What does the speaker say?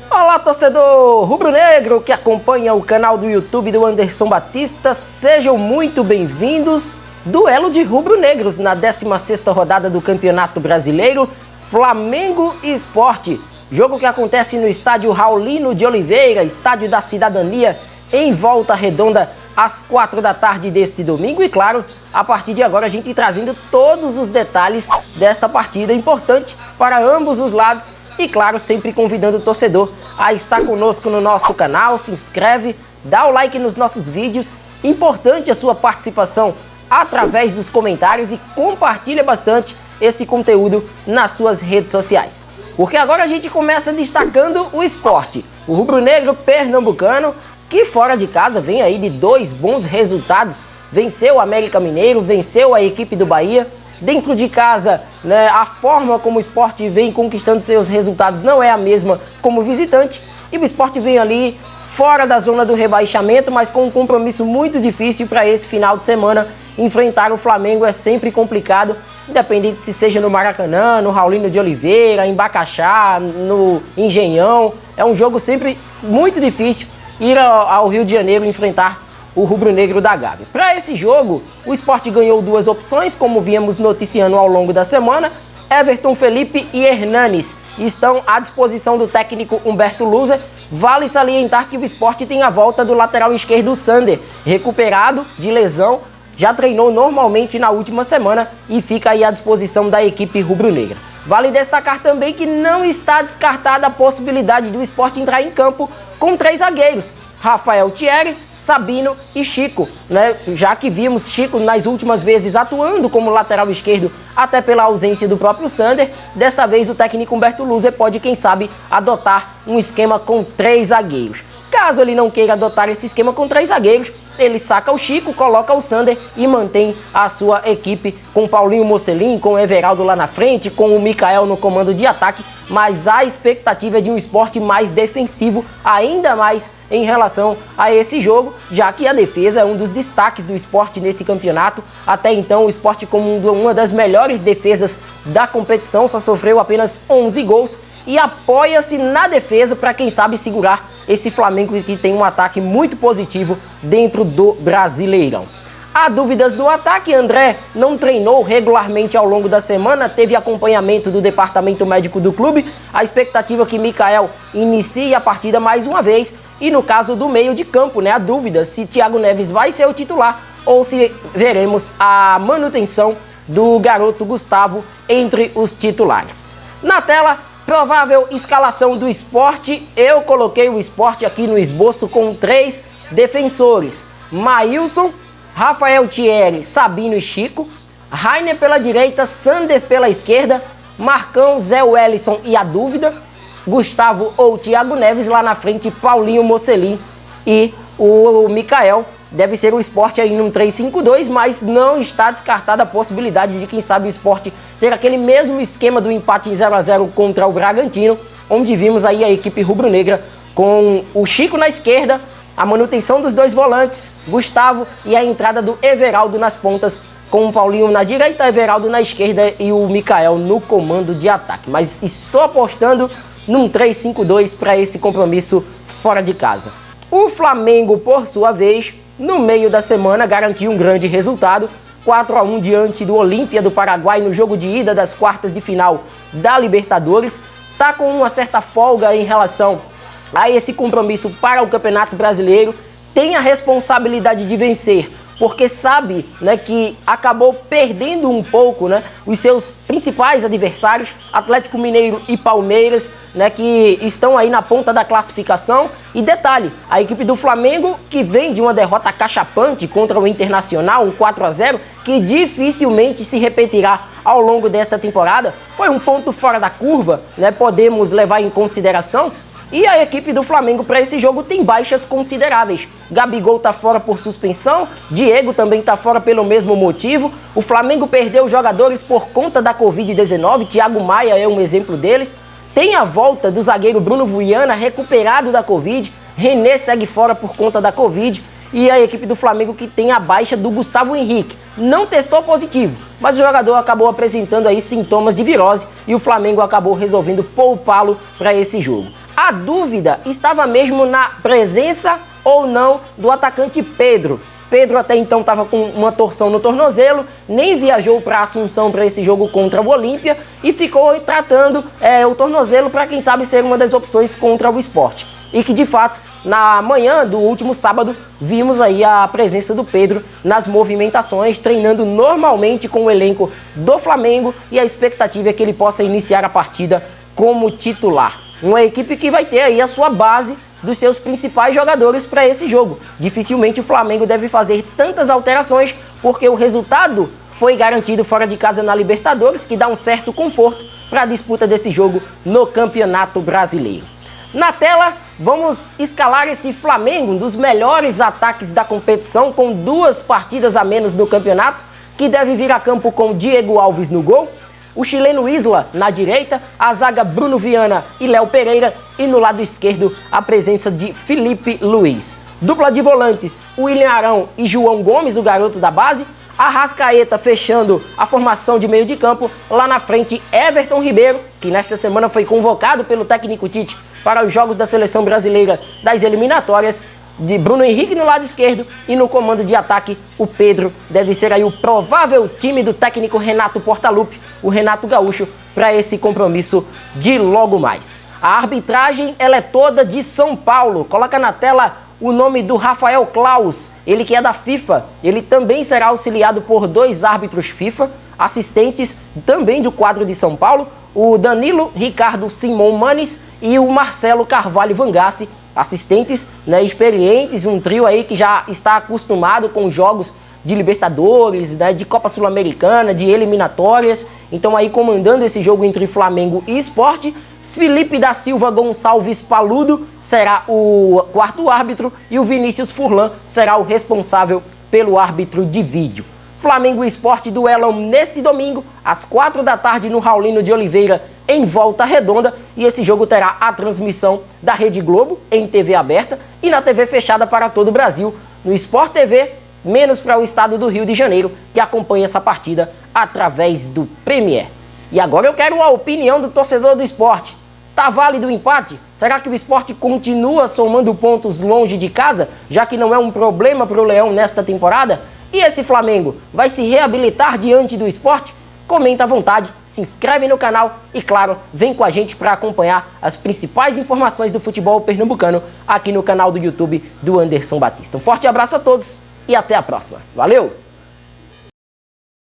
Olá, torcedor rubro-negro que acompanha o canal do YouTube do Anderson Batista, sejam muito bem-vindos. Duelo de rubro-negros na 16ª rodada do Campeonato Brasileiro, Flamengo e Sport. Jogo que acontece no estádio Raulino de Oliveira, estádio da Cidadania, em Volta Redonda, às 4 da tarde deste domingo. E claro, a partir de agora a gente trazendo todos os detalhes desta partida importante para ambos os lados. E claro, sempre convidando o torcedor a estar conosco no nosso canal, se inscreve, dá o like nos nossos vídeos. Importante a sua participação através dos comentários e compartilha bastante esse conteúdo nas suas redes sociais. Porque agora a gente começa destacando o esporte. O rubro-negro pernambucano, que fora de casa vem aí de 2 bons resultados. Venceu o América Mineiro, venceu a equipe do Bahia. Dentro de casa, né, a forma como o Sport vem conquistando seus resultados não é a mesma como visitante. E o Sport vem ali fora da zona do rebaixamento, mas com um compromisso muito difícil para esse final de semana. Enfrentar o Flamengo é sempre complicado, independente se seja no Maracanã, no Raulino de Oliveira, em Bacaxá, no Engenhão. É um jogo sempre muito difícil ir ao Rio de Janeiro enfrentar o rubro-negro da Gávea. Para esse jogo, o Sport ganhou 2 opções, como viemos noticiando ao longo da semana. Everton Felipe e Hernanes estão à disposição do técnico Humberto Louser. Vale salientar que o Sport tem a volta do lateral esquerdo Sander, recuperado de lesão, já treinou normalmente na última semana e fica aí à disposição da equipe rubro-negra. Vale destacar também que não está descartada a possibilidade do Sport entrar em campo com 3 zagueiros. Rafael Thierry, Sabino e Chico, né? Já que vimos Chico nas últimas vezes atuando como lateral esquerdo, até pela ausência do próprio Sander, desta vez o técnico Humberto Louser pode, quem sabe, adotar um esquema com 3 zagueiros. Caso ele não queira adotar esse esquema com 3 zagueiros, ele saca o Chico, coloca o Sander e mantém a sua equipe com Paulinho Mocelin, com o Everaldo lá na frente, com o Mikael no comando de ataque, mas a expectativa é de um Sport mais defensivo, ainda mais em relação a esse jogo, já que a defesa é um dos destaques do Sport nesse campeonato. Até então o Sport, como uma das melhores defesas da competição, só sofreu apenas 11 gols e apoia-se na defesa para, quem sabe, segurar esse Flamengo que tem um ataque muito positivo dentro do Brasileirão. Há dúvidas do ataque. André não treinou regularmente ao longo da semana, teve acompanhamento do departamento médico do clube. A expectativa é que Mikael inicie a partida mais uma vez. E no caso do meio de campo, né, a dúvida se Thiago Neves vai ser o titular ou se veremos a manutenção do garoto Gustavo entre os titulares. Na tela, provável escalação do Sport. Eu coloquei o Sport aqui no esboço com 3 defensores: Maílson, Rafael Thierry, Sabino e Chico, Rainer pela direita, Sander pela esquerda, Marcão, Zé Wellison e a dúvida, Gustavo ou Thiago Neves lá na frente, Paulinho Mocelin e o Mikael. Deve ser o Sport aí num 3-5-2, mas não está descartada a possibilidade de, quem sabe, o Sport ter aquele mesmo esquema do empate em 0-0 contra o Bragantino, onde vimos aí a equipe rubro-negra com o Chico na esquerda, a manutenção dos 2 volantes, Gustavo, e a entrada do Everaldo nas pontas, com o Paulinho na direita, Everaldo na esquerda e o Mikael no comando de ataque. Mas estou apostando num 3-5-2 para esse compromisso fora de casa. O Flamengo, por sua vez, no meio da semana garantiu um grande resultado, 4-1 diante do Olímpia do Paraguai no jogo de ida das quartas de final da Libertadores. Está com uma certa folga em relação a esse compromisso para o Campeonato Brasileiro, tem a responsabilidade de vencer, porque sabe, né, que acabou perdendo um pouco, né, os seus principais adversários, Atlético Mineiro e Palmeiras, né, que estão aí na ponta da classificação. E detalhe, a equipe do Flamengo, que vem de uma derrota acachapante contra o Internacional, um 4-0, que dificilmente se repetirá ao longo desta temporada, foi um ponto fora da curva, né, podemos levar em consideração. E a equipe do Flamengo para esse jogo tem baixas consideráveis. Gabigol está fora por suspensão, Diego também está fora pelo mesmo motivo. O Flamengo perdeu jogadores por conta da Covid-19, Thiago Maia é um exemplo deles. Tem a volta do zagueiro Bruno Viana, recuperado da Covid. René segue fora por conta da Covid. E a equipe do Flamengo que tem a baixa do Gustavo Henrique. Não testou positivo, mas o jogador acabou apresentando aí sintomas de virose e o Flamengo acabou resolvendo poupá-lo para esse jogo. A A dúvida estava mesmo na presença ou não do atacante Pedro. Pedro até então estava com uma torção no tornozelo, nem viajou para Assunção para esse jogo contra o Olímpia e ficou tratando o tornozelo para quem sabe ser uma das opções contra o Sport. E que de fato, na manhã do último sábado, vimos aí a presença do Pedro nas movimentações, treinando normalmente com o elenco do Flamengo, e a expectativa é que ele possa iniciar a partida como titular. Uma equipe que vai ter aí a sua base dos seus principais jogadores para esse jogo. Dificilmente o Flamengo deve fazer tantas alterações, porque o resultado foi garantido fora de casa na Libertadores, que dá um certo conforto para a disputa desse jogo no Campeonato Brasileiro. Na tela, vamos escalar esse Flamengo, um dos melhores ataques da competição, com 2 partidas a menos no campeonato, que deve vir a campo com Diego Alves no gol, o chileno Isla na direita, a zaga Bruno Viana e Léo Pereira, e no lado esquerdo a presença de Felipe Luiz. Dupla de volantes, William Arão e João Gomes, o garoto da base, Arrascaeta fechando a formação de meio de campo, lá na frente Everton Ribeiro, que nesta semana foi convocado pelo técnico Tite para os jogos da seleção brasileira das eliminatórias, de Bruno Henrique no lado esquerdo, e no comando de ataque o Pedro deve ser aí o provável time do técnico Renato Portaluppi, o Renato Gaúcho, para esse compromisso de logo mais. A arbitragem ela é toda de São Paulo. Coloca na tela o nome do Rafael Claus, ele que é da FIFA. Ele também será auxiliado por 2 árbitros FIFA, assistentes também do quadro de São Paulo, o Danilo Ricardo Simon Manes e o Marcelo Carvalho Vangassi, assistentes, né, experientes, um trio aí que já está acostumado com jogos de Libertadores, né, de Copa Sul-Americana, de eliminatórias. Então aí comandando esse jogo entre Flamengo e Sport, Felipe da Silva Gonçalves Paludo será o 4º árbitro e o Vinícius Furlan será o responsável pelo árbitro de vídeo. Flamengo e Sport duelam neste domingo, às 4 da tarde, no Raulino de Oliveira, em Volta Redonda, e esse jogo terá a transmissão da Rede Globo em TV aberta e na TV fechada para todo o Brasil, no Sport TV, menos para o estado do Rio de Janeiro, que acompanha essa partida através do Premier. E agora eu quero a opinião do torcedor do Sport. Tá válido o empate? Será que o Sport continua somando pontos longe de casa, já que não é um problema para o Leão nesta temporada? E esse Flamengo vai se reabilitar diante do Sport? Comenta à vontade, se inscreve no canal e, claro, vem com a gente para acompanhar as principais informações do futebol pernambucano aqui no canal do YouTube do Anderson Batista. Um forte abraço a todos e até a próxima. Valeu!